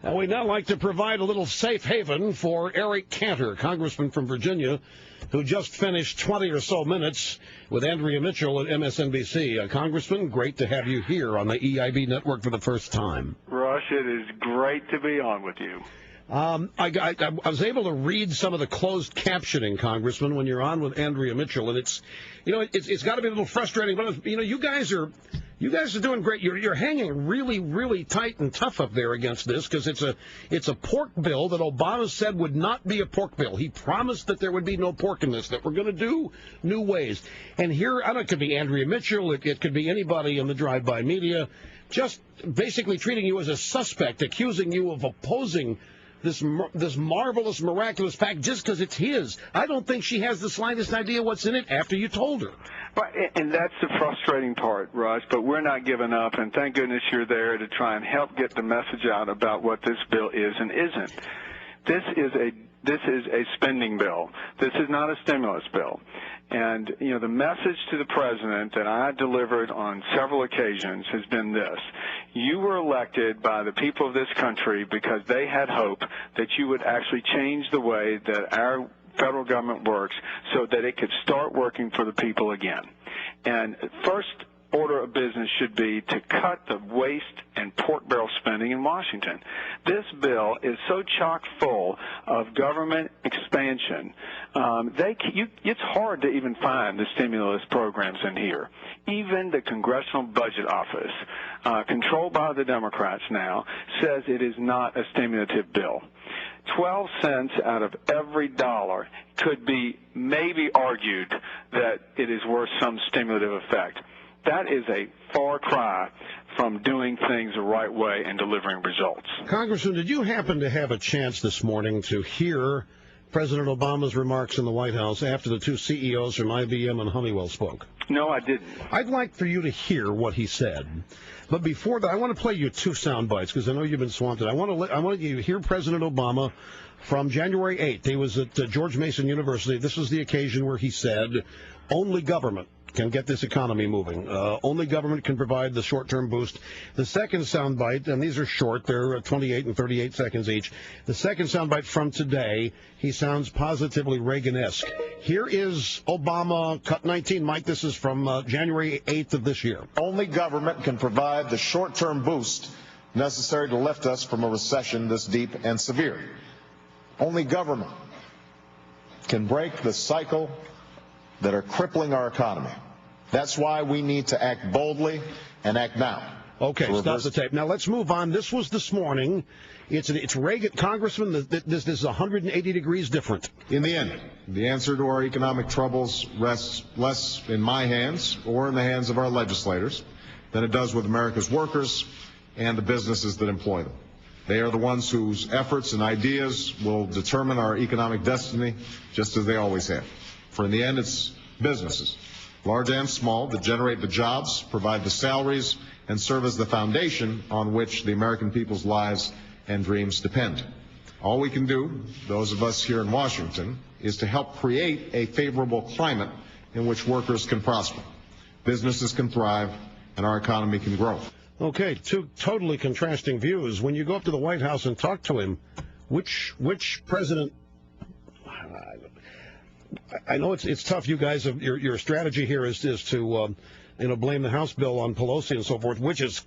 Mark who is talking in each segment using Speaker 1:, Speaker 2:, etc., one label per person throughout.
Speaker 1: And we'd now like to provide a little safe haven for Eric Cantor, congressman from Virginia, who just finished 20 or so minutes with Andrea Mitchell at MSNBC. Congressman, great to have you here on the EIB network for the first time.
Speaker 2: Rush, it is great to be on with you.
Speaker 1: I was able to read some of the closed captioning, Congressman, when you're on with Andrea Mitchell, and it's got to be a little frustrating, but you guys are doing great. You're hanging really, really tight and tough up there against this because it's a pork bill that Obama said would not be a pork bill. He promised that there would be no pork in this, that we're going to do new ways. And here, I don't know, it could be Andrea Mitchell, it could be anybody in the drive-by media, just basically treating you as a suspect, accusing you of opposing this marvelous, miraculous pact just because it's his. I don't think she has the slightest idea what's in it after you told her.
Speaker 2: Right, and that's the frustrating part, Rush, but we're not giving up, and thank goodness you're there to try and help get the message out about what this bill is and isn't. This is a spending bill. This is not a stimulus bill. And, the message to the president that I delivered on several occasions has been this. You were elected by the people of this country because they had hope that you would actually change the way that our federal government works so that it could start working for the people again. And first order of business should be to cut the waste and pork barrel spending in Washington. This bill is so chock full of government expansion, it's hard to even find the stimulus programs in here. Even the Congressional Budget Office, controlled by the Democrats now, says it is not a stimulative bill. 12 cents out of every dollar could be maybe argued that it is worth some stimulative effect. That is a far cry from doing things the right way and delivering results.
Speaker 1: Congressman, did you happen to have a chance this morning to hear President Obama's remarks in the White House after the two CEOs from IBM and Honeywell spoke?
Speaker 2: No, I didn't.
Speaker 1: I'd like for you to hear what he said. But before that, I want to play you two sound bites because I know you've been swamped. I want you to hear President Obama from January 8th. He was at George Mason University. This was the occasion where he said, only government can get this economy moving. Only government can provide the short-term boost. The second soundbite, and these are short, they're 28 and 38 seconds each. The second soundbite from today, he sounds positively Reagan-esque. Here is Obama, cut 19, Mike. This is from January 8th of this year.
Speaker 3: Only government can provide the short-term boost necessary to lift us from a recession this deep and severe. Only government can break the cycle that are crippling our economy. That's why we need to act boldly and act now.
Speaker 1: Okay, stop the tape. Now let's move on. This was this morning. It's Reagan, Congressman. This is 180 degrees different.
Speaker 3: In the end, the answer to our economic troubles rests less in my hands or in the hands of our legislators than it does with America's workers and the businesses that employ them. They are the ones whose efforts and ideas will determine our economic destiny, just as they always have. For in the end, it's businesses, large and small, that generate the jobs, provide the salaries, and serve as the foundation on which the American people's lives and dreams depend. All we can do, those of us here in Washington, is to help create a favorable climate in which workers can prosper, businesses can thrive, and our economy can grow.
Speaker 1: Okay, two totally contrasting views. When you go up to the White House and talk to him, which president... I know it's tough. You guys, your strategy here is to blame the House bill on Pelosi and so forth, which is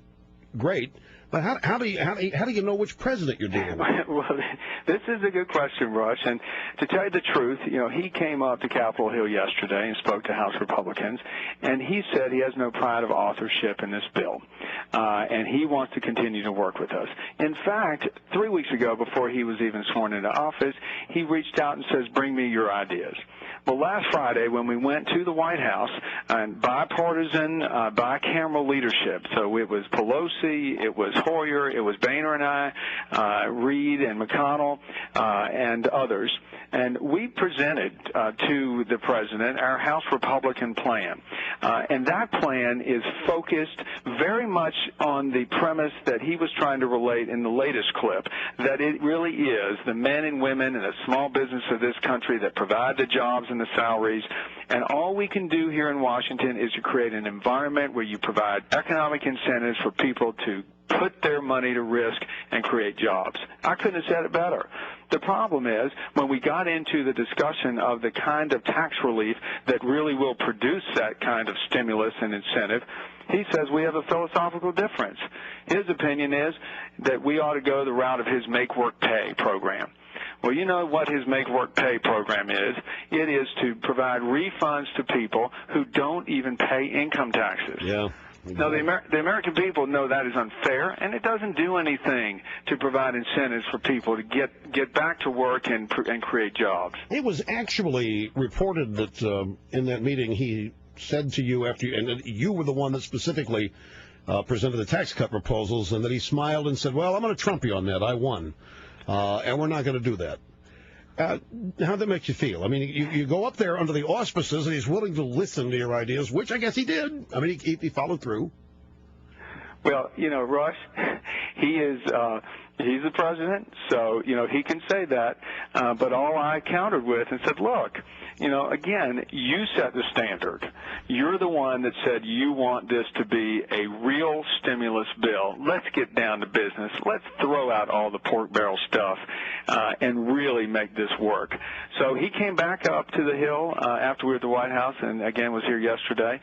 Speaker 1: great. But how do you know which president you're dealing with?
Speaker 2: Well, this is a good question, Rush. And to tell you the truth, he came up to Capitol Hill yesterday and spoke to House Republicans, and he said he has no pride of authorship in this bill, and he wants to continue to work with us. In fact, 3 weeks ago, before he was even sworn into office, he reached out and says, "Bring me your ideas." Well, last Friday, when we went to the White House, and bipartisan, bicameral leadership, so it was Pelosi, it was Hoyer, it was Boehner and I, Reid and McConnell, and others, and we presented to the president our House Republican plan. And that plan is focused very much on the premise that he was trying to relate in the latest clip, that it really is the men and women and the small business of this country that provide the jobs and the salaries. And all we can do here in Washington is to create an environment where you provide economic incentives for people to put their money to risk and create jobs. I couldn't have said it better. The problem is when we got into the discussion of the kind of tax relief that really will produce that kind of stimulus and incentive, he says we have a philosophical difference. His opinion is that we ought to go the route of his Make Work Pay program. Well, you know what his Make Work Pay program is. It is to provide refunds to people who don't even pay income taxes.
Speaker 1: Yeah.
Speaker 2: Now, the American people know that is unfair, and it doesn't do anything to provide incentives for people to get back to work and create jobs.
Speaker 1: It was actually reported that in that meeting he said to you and you were the one that specifically presented the tax cut proposals, and that he smiled and said, well, I'm going to trump you on that. I won. And we're not going to do that. How'd that make you feel? I mean, you go up there under the auspices, and he's willing to listen to your ideas, which I guess he did. I mean, he followed through.
Speaker 2: Well, you know, Rush, he's the president, so, you know, he can say that. But all I countered with and said, look, you know, again, you set the standard. You're the one that said you want this to be a real stimulus bill. Let's get down to business. Let's throw out all the pork barrel stuff and really make this work. So he came back up to the Hill after we were at the White House and, again, was here yesterday.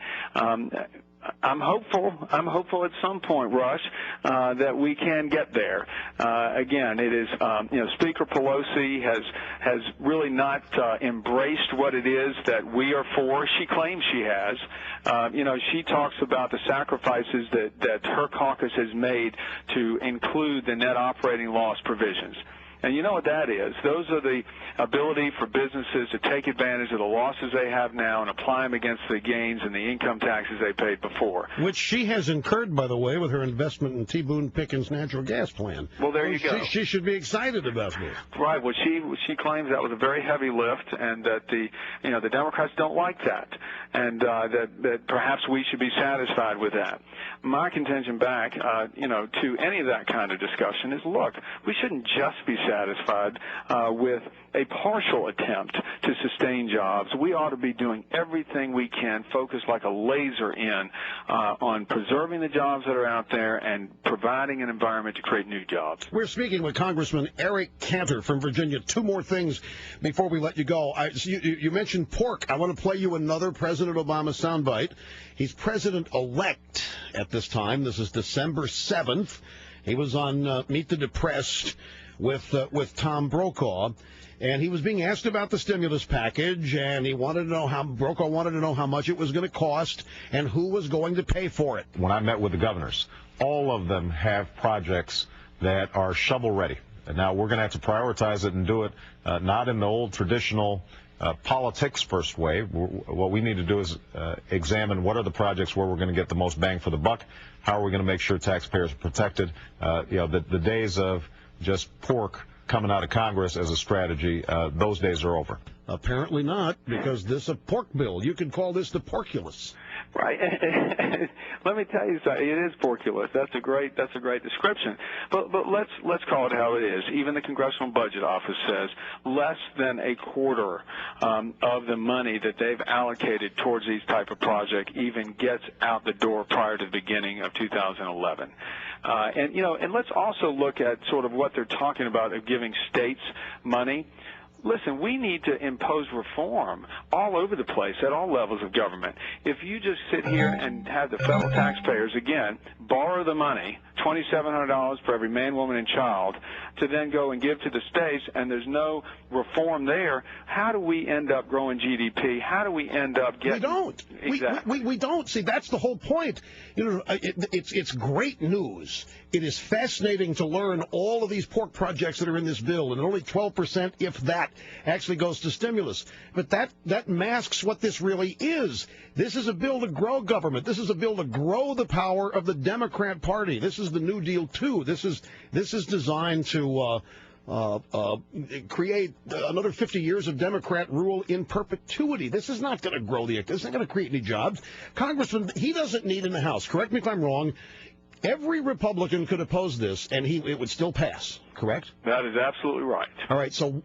Speaker 2: I'm hopeful at some point, Rush, that we can get there. Again, it is, you know, Speaker Pelosi has really not embraced what it is that we are for. She claims she has. You know, she talks about the sacrifices that her caucus has made to include the net operating loss provisions. And you know what that is. Those are the ability for businesses to take advantage of the losses they have now and apply them against the gains and the income taxes they paid before.
Speaker 1: Which she has incurred, by the way, with her investment in T. Boone Pickens' natural gas plan.
Speaker 2: Well, there you go.
Speaker 1: She should be excited about this.
Speaker 2: Right. Well, she claims that was a very heavy lift, and that the Democrats don't like that, and that perhaps we should be satisfied with that. My contention back, to any of that kind of discussion is, look, we shouldn't just be satisfied with a partial attempt to sustain jobs. We ought to be doing everything we can, focus like a laser in on preserving the jobs that are out there and providing an environment to create new jobs.
Speaker 1: We're speaking with Congressman Eric Cantor from Virginia. Two more things before we let you go. You mentioned pork. I want to play you another President Obama soundbite. He's president-elect at this time. This is December 7th. He was on Meet the Depressed with Tom Brokaw, and he was being asked about the stimulus package, and Brokaw wanted to know how much it was going to cost and who was going to pay for it.
Speaker 3: When I met with the governors, all of them have projects that are shovel-ready. And now we're going to have to prioritize it and do it not in the old traditional politics first way. What we need to do is examine what are the projects where we're going to get the most bang for the buck. How are we going to make sure taxpayers are protected? The days of just pork coming out of Congress as a strategy, those days are over.
Speaker 1: Apparently not, because this is a pork bill. You could call this the porculus.
Speaker 2: Right. Let me tell you something. It is porculus. That's a great description. But let's call it how it is. Even the Congressional Budget Office says less than a quarter of the money that they've allocated towards these type of projects even gets out the door prior to the beginning of 2011. And let's also look at sort of what they're talking about of giving states money. Listen, we need to impose reform all over the place at all levels of government. If you just sit here and have the federal taxpayers, again, borrow the money, $2,700 for every man, woman, and child, to then go and give to the states, and there's no reform there, how do we end up growing GDP? How do we end up getting...
Speaker 1: We don't.
Speaker 2: Exactly.
Speaker 1: We don't. See, that's the whole point. It's great news. It is fascinating to learn all of these pork projects that are in this bill, and only 12%, if that, actually goes to stimulus. But that masks what this really is. This is a bill to grow government. This is a bill to grow the power of the Democrat Party. This is the New Deal, too. This is designed to create another 50 years of Democrat rule in perpetuity. This is not going to grow this is not going to create any jobs. Congressman, he doesn't need in the House. Correct me if I'm wrong. Every Republican could oppose this, and it would still pass, correct?
Speaker 2: That is absolutely right.
Speaker 1: All right, so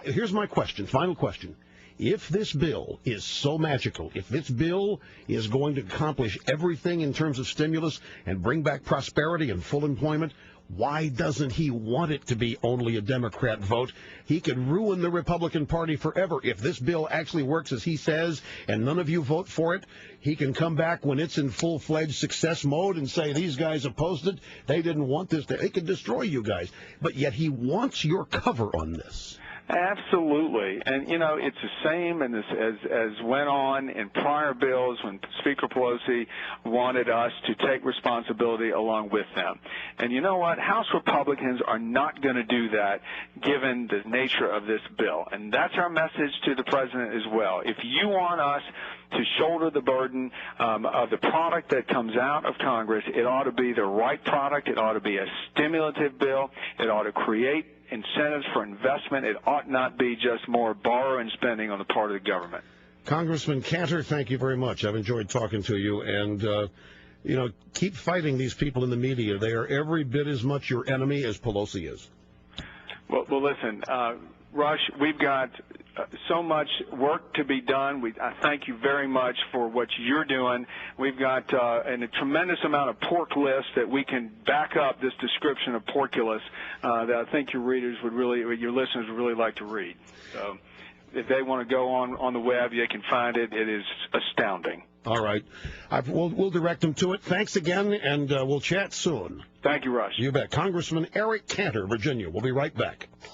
Speaker 1: here's my question, final question. if this bill is so magical, if this bill is going to accomplish everything in terms of stimulus and bring back prosperity and full employment, why doesn't he want it to be only a Democrat vote? He could ruin the Republican Party forever. If this bill actually works as he says and none of you vote for it, he can come back when it's in full-fledged success mode and say, these guys opposed it, they didn't want this, they could destroy you guys. But yet he wants your cover on this.
Speaker 2: Absolutely. And, you know, it's the same as went on in prior bills when Speaker Pelosi wanted us to take responsibility along with them. And you know what? House Republicans are not going to do that given the nature of this bill. And that's our message to the president as well. If you want us to shoulder the burden of the product that comes out of Congress, it ought to be the right product. It ought to be a stimulative bill. It ought to create incentives for investment. It ought not be just more borrowing and spending on the part of the government.
Speaker 1: Congressman Cantor, thank you very much. I've enjoyed talking to you. And, you know, keep fighting these people in the media. They are every bit as much your enemy as Pelosi is.
Speaker 2: Well listen, Rush, we've got so much work to be done. I thank you very much for what you're doing. We've got a tremendous amount of pork lists that we can back up this description of porkulus that I think your listeners would really like to read. So if they want to go on the web, they can find it. It is astounding.
Speaker 1: All right. We'll direct them to it. Thanks again, and we'll chat soon.
Speaker 2: Thank you, Rush.
Speaker 1: You bet. Congressman Eric Cantor, Virginia. We'll be right back.